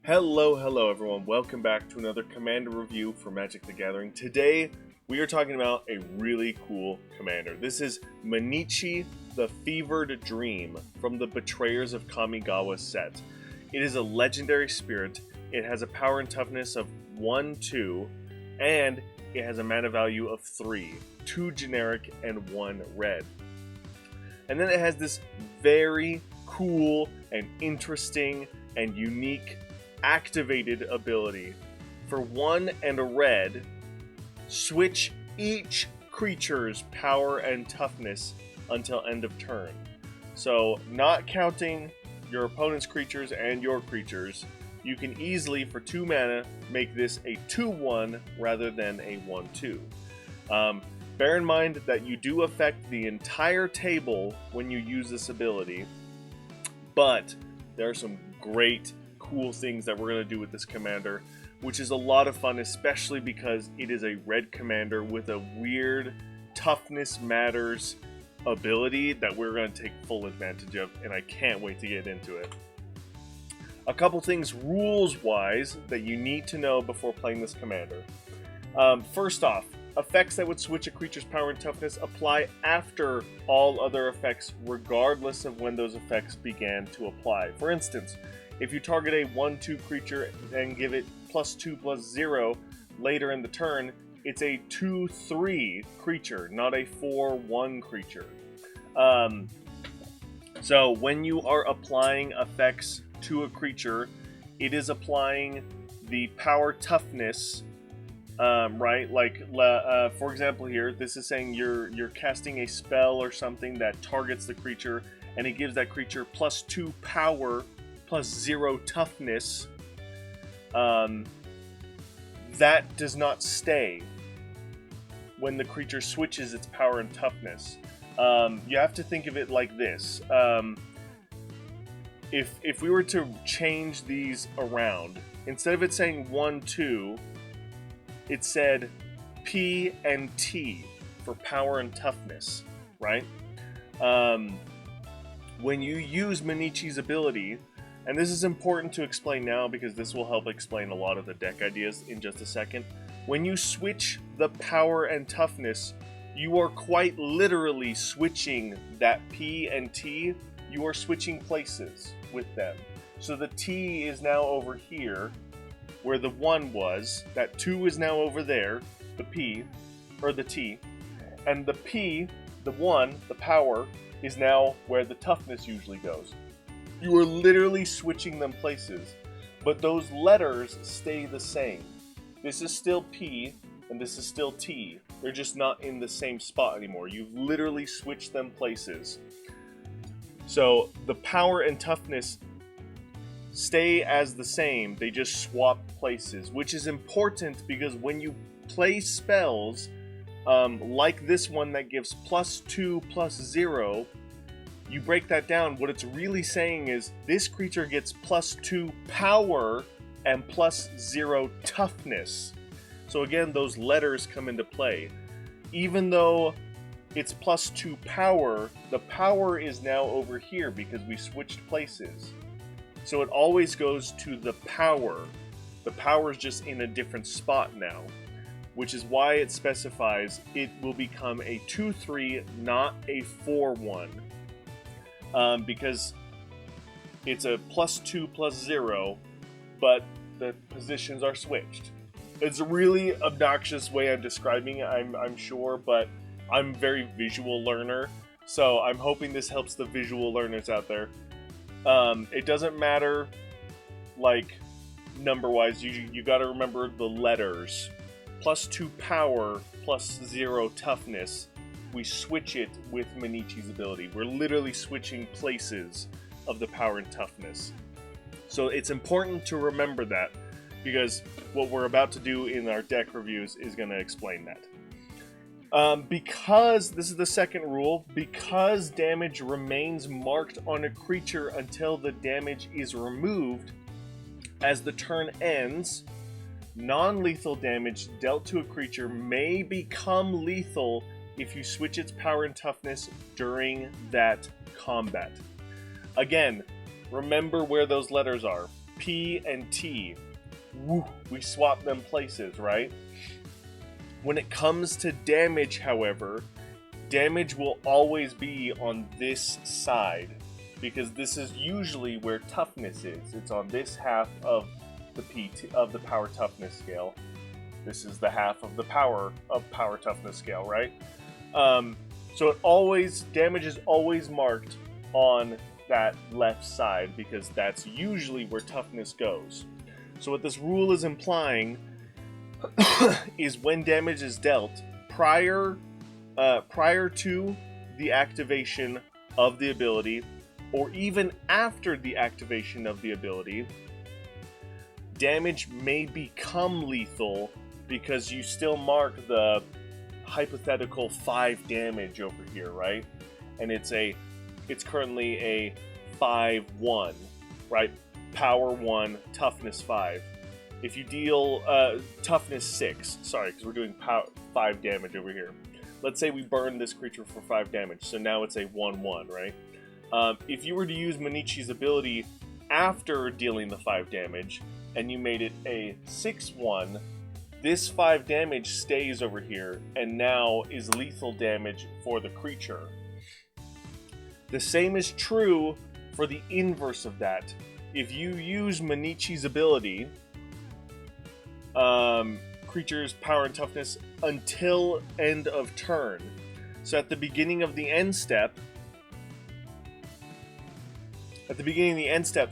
Hello everyone. Welcome back to another commander review for Magic the Gathering. Today, we are talking about a really cool commander. This is Mannichi, the Fevered Dream from the Betrayers of Kamigawa set. It is a legendary spirit. It has a power and toughness of 1/2, and it has a mana value of 3, 2 generic and 1 red. And then it has this very cool and interesting and unique activated ability. For 1 and a red, switch each creature's power and toughness until end of turn. So, not counting your opponent's creatures and your creatures, you can easily, for 2 mana, make this a 2/1 rather than a 1/2. Bear in mind that you do affect the entire table when you use this ability, but there are some great cool things that we're going to do with this commander, which is a lot of fun, especially because it is a red commander with a weird toughness matters ability that we're going to take full advantage of, and I can't wait to get into it. A couple things rules-wise that you need to know before playing this commander. First off, effects that would switch a creature's power and toughness apply after all other effects, regardless of when those effects began to apply. For instance, if you target a 1/2 creature and give it +2/+0 later in the turn, it's a 2/3 creature, not a 4/1 creature. So when you are applying effects to a creature, it is applying the power toughness, right? Like, for example here, this is saying you're casting a spell or something that targets the creature, and it gives that creature +2 power, +0 toughness. That does not stay when the creature switches its power and toughness. You have to think of it like this. If we were to change these around, instead of it saying 1/2, it said P and T for power and toughness, right? When you use Mannichi's ability, and this is important to explain now because this will help explain a lot of the deck ideas in just a second. When you switch the power and toughness, you are quite literally switching that P and T. You are switching places with them. So the T is now over here, where the 1 was. That 2 is now over there, the P, or the T. And the P, the 1, the power, is now where the toughness usually goes. You are literally switching them places, but those letters stay the same. This is still P, and this is still T. They're just not in the same spot anymore. You've literally switched them places. So the power and toughness stay as the same, they just swap places, which is important because when you play spells, like this one that gives +2/+0, you break that down, what it's really saying is this creature gets +2 power and +0 toughness. So again, those letters come into play. Even though it's +2 power, the power is now over here because we switched places. So it always goes to the power. The power is just in a different spot now, which is why it specifies it will become a 2/3, not a 4/1. Because it's a +2/+0, but the positions are switched. It's a really obnoxious way I'm describing it, I'm sure, but I'm a very visual learner, so I'm hoping this helps the visual learners out there. It doesn't matter, like, number-wise, you gotta remember the letters. +2 power, +0 toughness. We switch it with Mannichi's ability. We're literally switching places of the power and toughness. So it's important to remember that, because what we're about to do in our deck reviews is going to explain that. Because, this is the second rule, because damage remains marked on a creature until the damage is removed, as the turn ends, non-lethal damage dealt to a creature may become lethal if you switch its power and toughness during that combat. Again, remember where those letters are. P and T. Woo, we swap them places, right? When it comes to damage, however, damage will always be on this side, because this is usually where toughness is. It's on this half of the power toughness scale. This is the half of the power toughness scale, right? So damage is always marked on that left side, because that's usually where toughness goes. So what this rule is implying is when damage is dealt prior to the activation of the ability, or even after the activation of the ability, damage may become lethal because you still mark the hypothetical 5 damage over here, right? And it's currently a 5-1, right? Power 1, toughness 5. If you deal toughness 6, sorry, because we're doing 5 damage over here. Let's say we burn this creature for 5 damage, so now it's a 1-1, right? If you were to use Mannichi's ability after dealing the 5 damage, and you made it a 6-1, this 5 damage stays over here, and now is lethal damage for the creature. The same is true for the inverse of that. If you use Mannichi's ability, creature's power and toughness until end of turn. So at the beginning of the end step,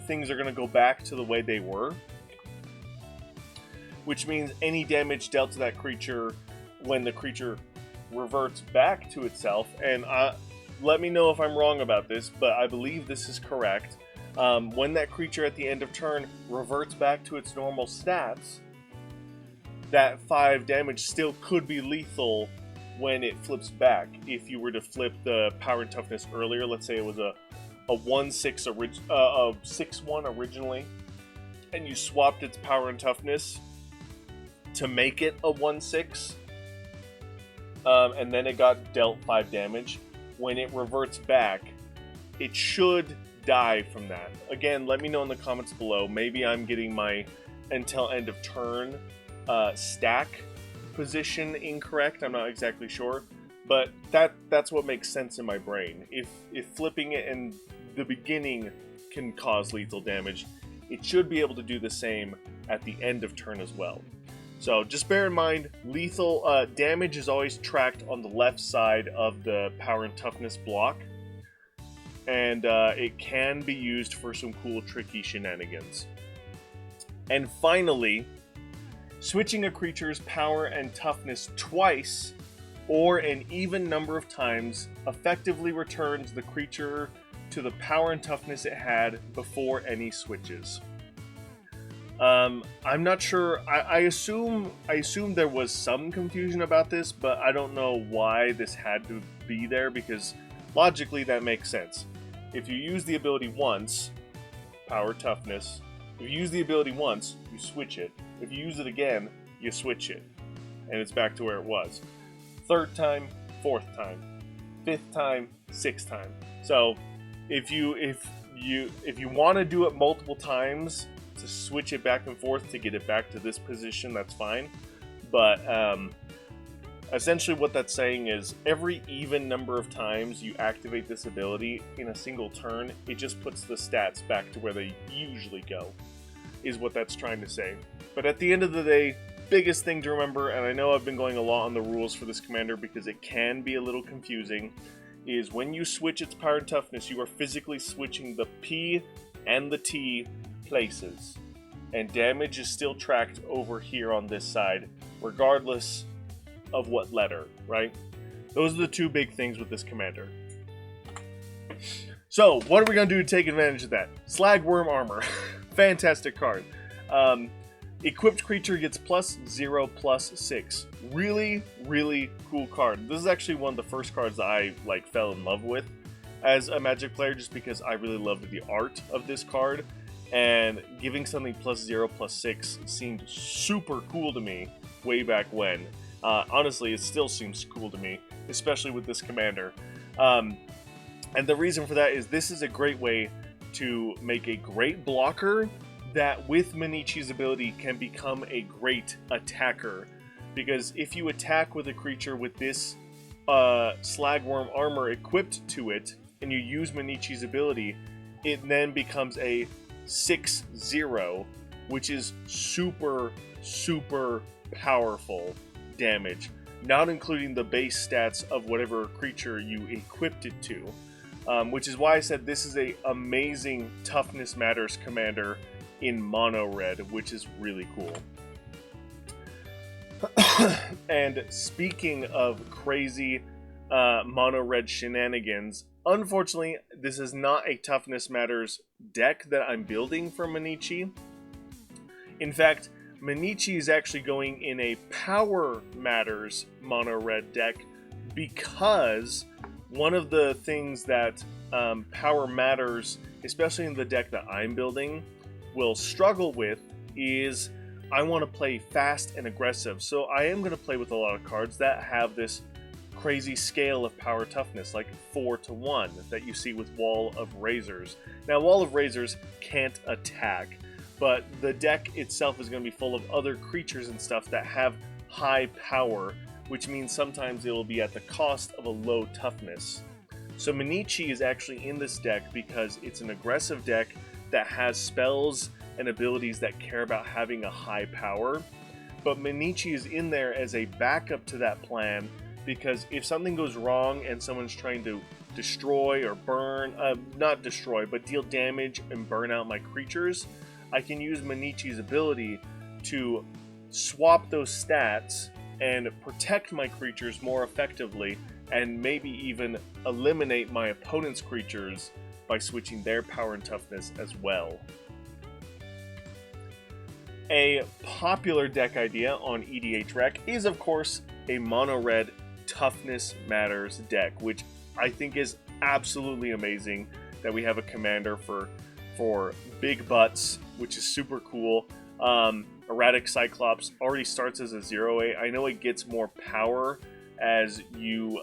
things are going to go back to the way they were. Which means any damage dealt to that creature when the creature reverts back to itself, and let me know if I'm wrong about this, but I believe this is correct. When that creature at the end of turn reverts back to its normal stats, that 5 damage still could be lethal when it flips back. If you were to flip the power and toughness earlier, let's say it was a 6-1 originally, and you swapped its power and toughness to make it a 1-6, and then it got dealt 5 damage. When it reverts back, it should die from that. Again, let me know in the comments below. Maybe I'm getting my until end of turn stack position incorrect. I'm not exactly sure, but that's what makes sense in my brain. If flipping it in the beginning can cause lethal damage, it should be able to do the same at the end of turn as well. So just bear in mind, lethal damage is always tracked on the left side of the power and toughness block, and it can be used for some cool, tricky shenanigans. And finally, switching a creature's power and toughness twice, or an even number of times, effectively returns the creature to the power and toughness it had before any switches. I'm not sure. I assume there was some confusion about this, but I don't know why this had to be there, because logically that makes sense. If you use the ability once, power toughness, if you use the ability once, you switch it. If you use it again, you switch it, and it's back to where it was. 3rd time, 4th time, 5th time, 6th time. So if you want to do it multiple times to switch it back and forth to get it back to this position, that's fine. But essentially what that's saying is every even number of times you activate this ability in a single turn, it just puts the stats back to where they usually go, is what that's trying to say. But at the end of the day, biggest thing to remember, and I know I've been going a lot on the rules for this commander because it can be a little confusing, is when you switch its power and toughness, you are physically switching the P and the T places, and damage is still tracked over here on this side regardless of what letter, right? Those are the two big things with this commander. So what are we going to do to take advantage of that? Slagworm Armor. Fantastic card. Equipped creature gets +0/+6. Really, really cool card. This is actually one of the first cards that I fell in love with as a Magic player, just because I really loved the art of this card. And giving something +0/+6 seemed super cool to me way back when. Honestly, it still seems cool to me, especially with this commander. And the reason for that is this is a great way to make a great blocker, that with Mannichi's ability can become a great attacker. Because if you attack with a creature with this Slagworm armor equipped to it, and you use Mannichi's ability, it then becomes a 6/0, which is super, super powerful damage, not including the base stats of whatever creature you equipped it to. Which is why I said this is a amazing Toughness Matters commander in mono red, which is really cool. And speaking of crazy mono red shenanigans, unfortunately, this is not a Toughness Matters deck that I'm building for Mannichi. In fact, Mannichi is actually going in a Power Matters mono red deck, because one of the things that Power Matters, especially in the deck that I'm building, will struggle with is I want to play fast and aggressive. So I am going to play with a lot of cards that have this crazy scale of power toughness, like 4-1 that you see with Wall of Razors. Now, Wall of Razors can't attack, but the deck itself is going to be full of other creatures and stuff that have high power, which means sometimes it will be at the cost of a low toughness. So Mannichi is actually in this deck because it's an aggressive deck that has spells and abilities that care about having a high power. But Mannichi is in there as a backup to that plan, because if something goes wrong and someone's trying to destroy or burn, not destroy, but deal damage and burn out my creatures, I can use Mannichi's ability to swap those stats and protect my creatures more effectively, and maybe even eliminate my opponent's creatures by switching their power and toughness as well. A popular deck idea on EDH Rec is, of course, a mono-red Toughness Matters deck, which I think is absolutely amazing that we have a commander for big butts, which is super cool. Erratic Cyclops already starts as a 0/8. I know it gets more power as you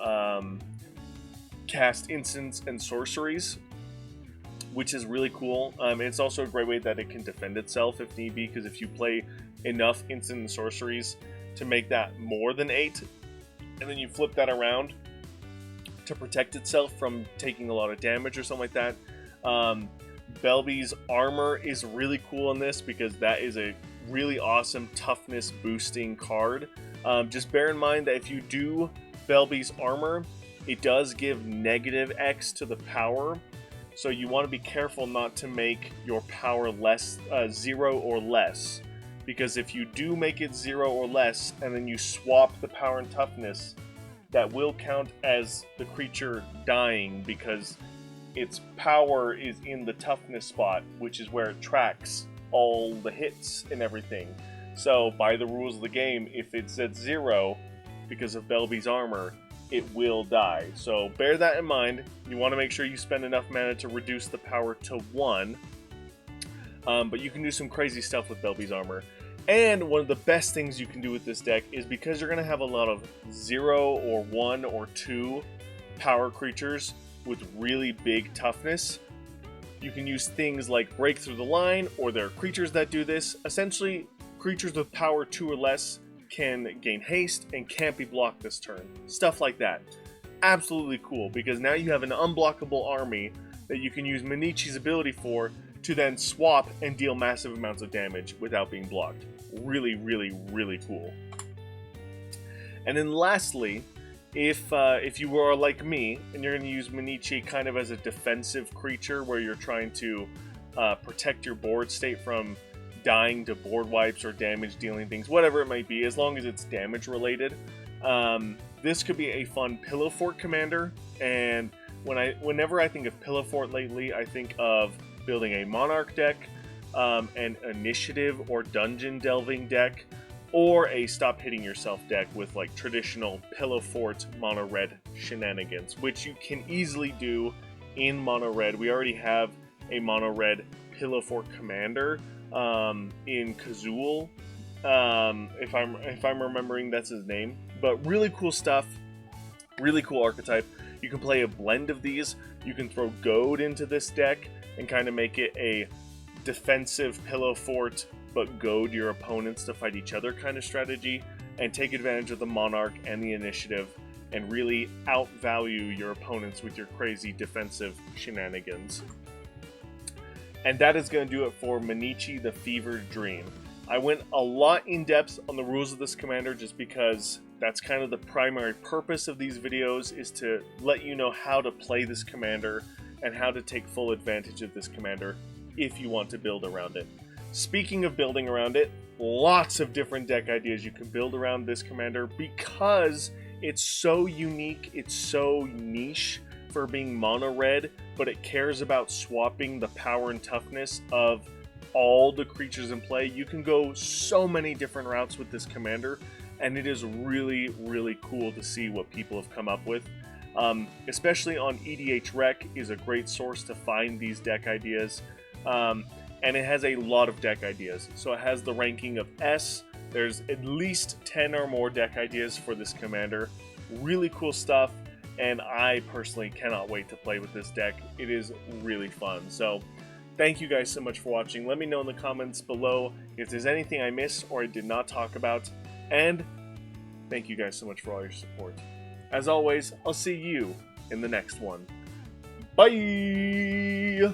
cast instants and sorceries, which is really cool. It's also a great way that it can defend itself if need be, because if you play enough instant and sorceries to make that more than 8, and then you flip that around to protect itself from taking a lot of damage or something like that. Belby's armor is really cool in this, because that is a really awesome toughness boosting card. Just bear in mind that if you do Belby's armor, it does give -X to the power, so you want to be careful not to make your power less 0 or less, because if you do make it 0 or less and then you swap the power and toughness, that will count as the creature dying, because its power is in the toughness spot, which is where it tracks all the hits and everything. So by the rules of the game, if it's at 0 because of Belby's armor, it will die. So bear that in mind. You want to make sure you spend enough mana to reduce the power to 1. But you can do some crazy stuff with Belby's armor. And one of the best things you can do with this deck is, because you're going to have a lot of 0 or 1 or 2 power creatures with really big toughness, you can use things like Break Through the Line, or there are creatures that do this. Essentially, creatures with power 2 or less can gain haste and can't be blocked this turn. Stuff like that. Absolutely cool, because now you have an unblockable army that you can use Mannichi's ability for to then swap and deal massive amounts of damage without being blocked. Really, really, really cool. And then lastly, if you are like me and you're going to use Mannichi kind of as a defensive creature where you're trying to protect your board state from dying to board wipes or damage dealing things, whatever it might be, as long as it's damage related, this could be a fun Pillow Fort commander. And whenever I think of Pillow Fort lately, I think of building a Monarch deck, an Initiative or Dungeon Delving deck, or a Stop Hitting Yourself deck with like traditional Pillow Fort mono red shenanigans, which you can easily do in mono red. We already have a mono red Pillow Fort commander in Kazul, if I'm remembering that's his name. But really cool stuff, really cool archetype. You can play a blend of these. You can throw Goad into this deck and kind of make it a defensive pillow fort but goad your opponents to fight each other kind of strategy, and take advantage of the Monarch and the initiative and really outvalue your opponents with your crazy defensive shenanigans. And that is going to do it for Mannichi the Fevered Dream. I went a lot in depth on the rules of this commander just because that's kind of the primary purpose of these videos, is to let you know how to play this commander and how to take full advantage of this commander if you want to build around it. Speaking of building around it, lots of different deck ideas you can build around this commander because it's so unique, it's so niche for being mono red, but it cares about swapping the power and toughness of all the creatures in play. You can go so many different routes with this commander, and it is really, really cool to see what people have come up with. Especially on EDH Rec is a great source to find these deck ideas. And it has a lot of deck ideas. So it has the ranking of S. There's at least 10 or more deck ideas for this commander. Really cool stuff, and I personally cannot wait to play with this deck. It is really fun. So thank you guys so much for watching. Let me know in the comments below if there's anything I missed or I did not talk about. And thank you guys so much for all your support. As always, I'll see you in the next one. Bye!